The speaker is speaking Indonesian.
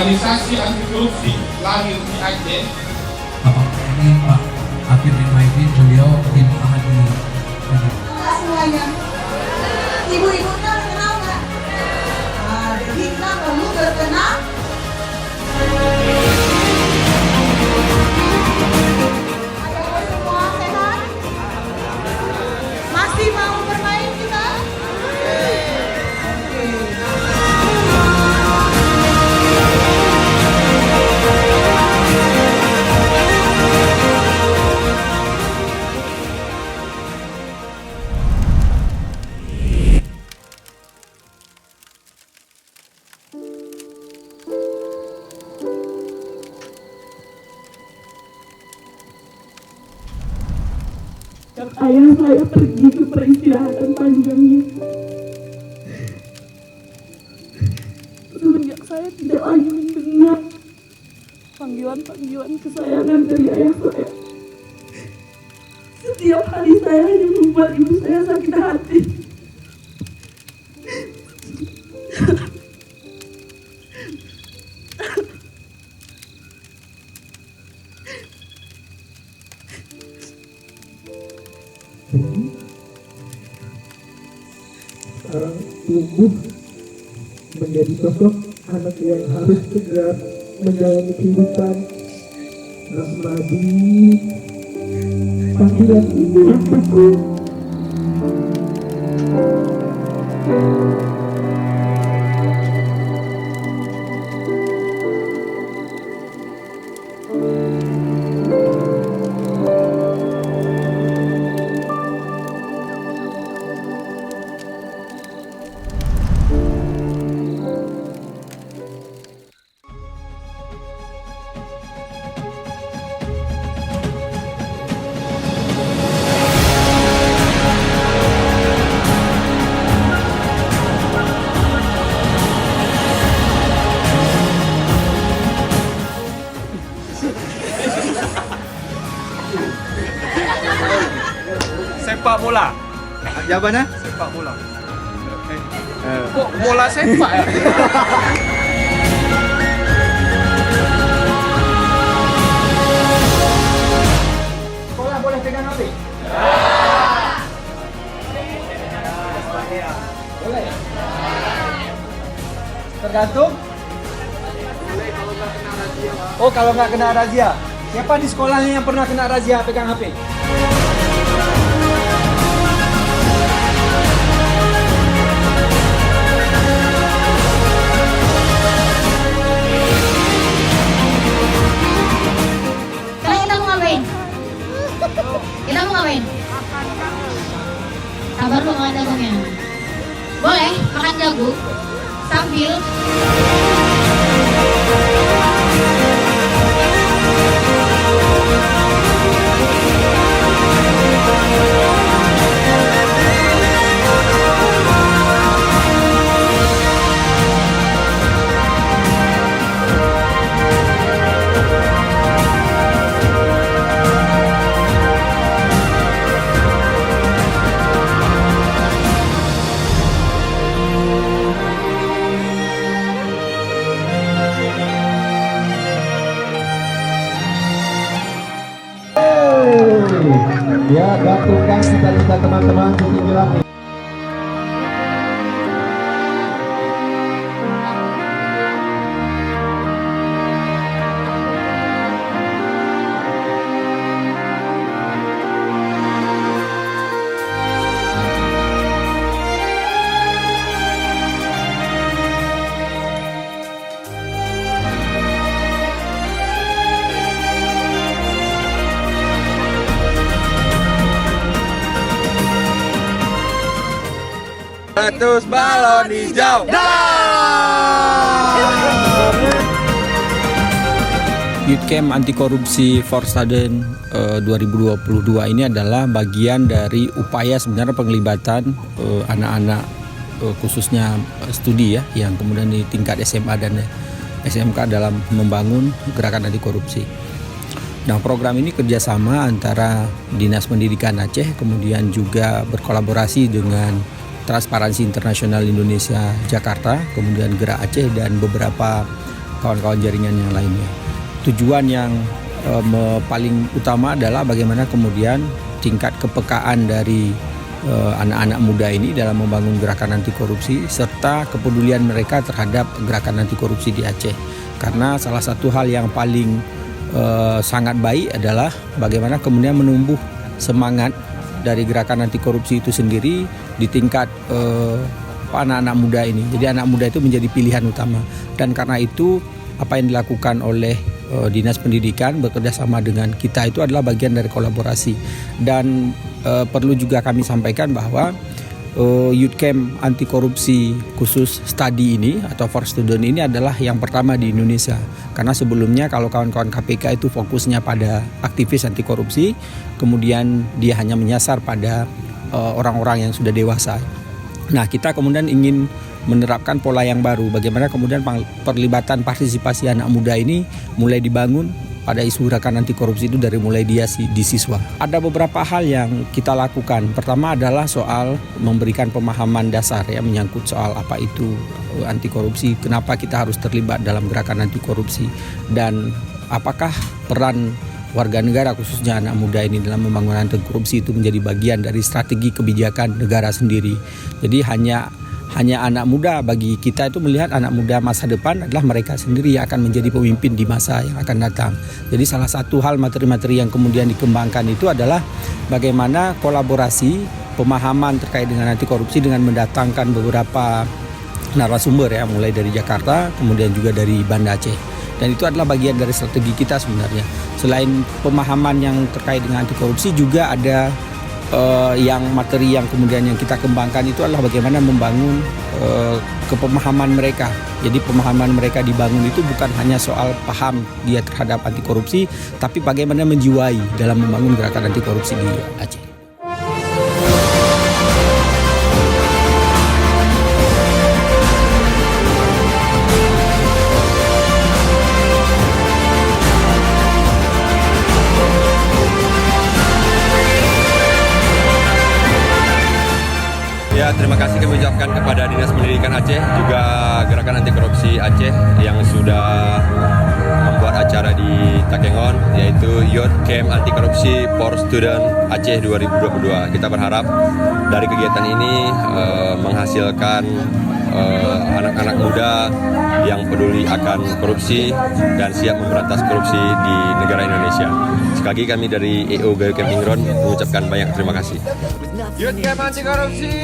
organisasi anti korupsi lahir di Aceh. Bapak TNI Pak Akir bin Maidin, beliau tim ahli. Semuanya, ibu-ibunya kenal nggak? Nah, jadi kita perlu berkenal. Ayo semua sehat? Masih mau bermain kita? Ayah saya pergi ke peristirahatan panjangnya. Semenjak saya tidak lagi mendengar panggilan-panggilan kesayangan dari ayah saya. Setiap hari saya hanya membuat ibu saya sakit hati. Sekarang tumbuh menjadi sosok anak yang harus segera menjalani kehidupan asmadi. Panggilan ibu untukku. Sepak bola. Jawabannya? Sepak bola. Kok bola sepak ya? Sekolah boleh pegang HP? Boleh. Tergantung. Oh, kalau nggak kena razia. Siapa di sekolahnya yang pernah kena razia pegang HP? Kita mau ngapain? Sabar lu makan jagungnya. Boleh makan jagung sambil Ya, gantungkan cita-cita teman-teman setinggi langit. Ratus balon hijau. Youth Camp Anti Korupsi Forstaden 2022 ini adalah bagian dari upaya sebenarnya penglibatan anak-anak khususnya studi ya, yang kemudian di tingkat SMA dan SMK dalam membangun gerakan anti korupsi. Nah, program ini kerjasama antara Dinas Pendidikan Aceh, kemudian juga berkolaborasi dengan Transparansi Internasional Indonesia Jakarta, kemudian Gerak Aceh dan beberapa kawan-kawan jaringan yang lainnya. Tujuan yang paling utama adalah bagaimana kemudian tingkat kepekaan dari anak-anak muda ini dalam membangun gerakan anti korupsi serta kepedulian mereka terhadap gerakan anti korupsi di Aceh. Karena salah satu hal yang paling sangat baik adalah bagaimana kemudian menumbuh semangat dari gerakan anti korupsi itu sendiri di tingkat anak-anak muda ini. Jadi anak muda itu menjadi pilihan utama. Dan karena itu apa yang dilakukan oleh Dinas Pendidikan bekerjasama dengan kita itu adalah bagian dari kolaborasi. Dan perlu juga kami sampaikan bahwa Youth Camp Anti Korupsi khusus study ini atau for student ini adalah yang pertama di Indonesia. Karena sebelumnya kalau kawan-kawan KPK itu fokusnya pada aktivis anti korupsi, kemudian dia hanya menyasar pada orang-orang yang sudah dewasa. Nah, kita kemudian ingin menerapkan pola yang baru. Bagaimana kemudian perlibatan partisipasi anak muda ini mulai dibangun pada isu gerakan anti korupsi itu dari mulai dia di siswa. Ada beberapa hal yang kita lakukan. Pertama adalah soal memberikan pemahaman dasar ya menyangkut soal apa itu anti korupsi, kenapa kita harus terlibat dalam gerakan anti korupsi dan apakah peran warga negara khususnya anak muda ini dalam membangun anti korupsi itu menjadi bagian dari strategi kebijakan negara sendiri. Jadi hanya anak muda, bagi kita itu melihat anak muda masa depan adalah mereka sendiri yang akan menjadi pemimpin di masa yang akan datang. Jadi salah satu hal materi-materi yang kemudian dikembangkan itu adalah bagaimana kolaborasi pemahaman terkait dengan anti korupsi dengan mendatangkan beberapa narasumber ya, mulai dari Jakarta kemudian juga dari Banda Aceh. Dan itu adalah bagian dari strategi kita sebenarnya. Selain pemahaman yang terkait dengan anti korupsi juga ada yang materi yang kemudian yang kita kembangkan itu adalah bagaimana membangun kepemahaman mereka. Jadi pemahaman mereka dibangun itu bukan hanya soal paham dia terhadap anti korupsi, tapi bagaimana menjiwai dalam membangun gerakan anti korupsi di Aceh. Ya, terima kasih kami ucapkan kepada Dinas Pendidikan Aceh, juga Gerakan Anti Korupsi Aceh yang sudah membuat acara di Takengon, yaitu Youth Camp Anti Korupsi for Student Aceh 2022. Kita berharap dari kegiatan ini menghasilkan anak-anak muda yang peduli akan korupsi dan siap memberantas korupsi di negara Indonesia. Sekali lagi kami dari EO Gayo Camp Ingron mengucapkan banyak terima kasih. Youth Camp Anti Korupsi.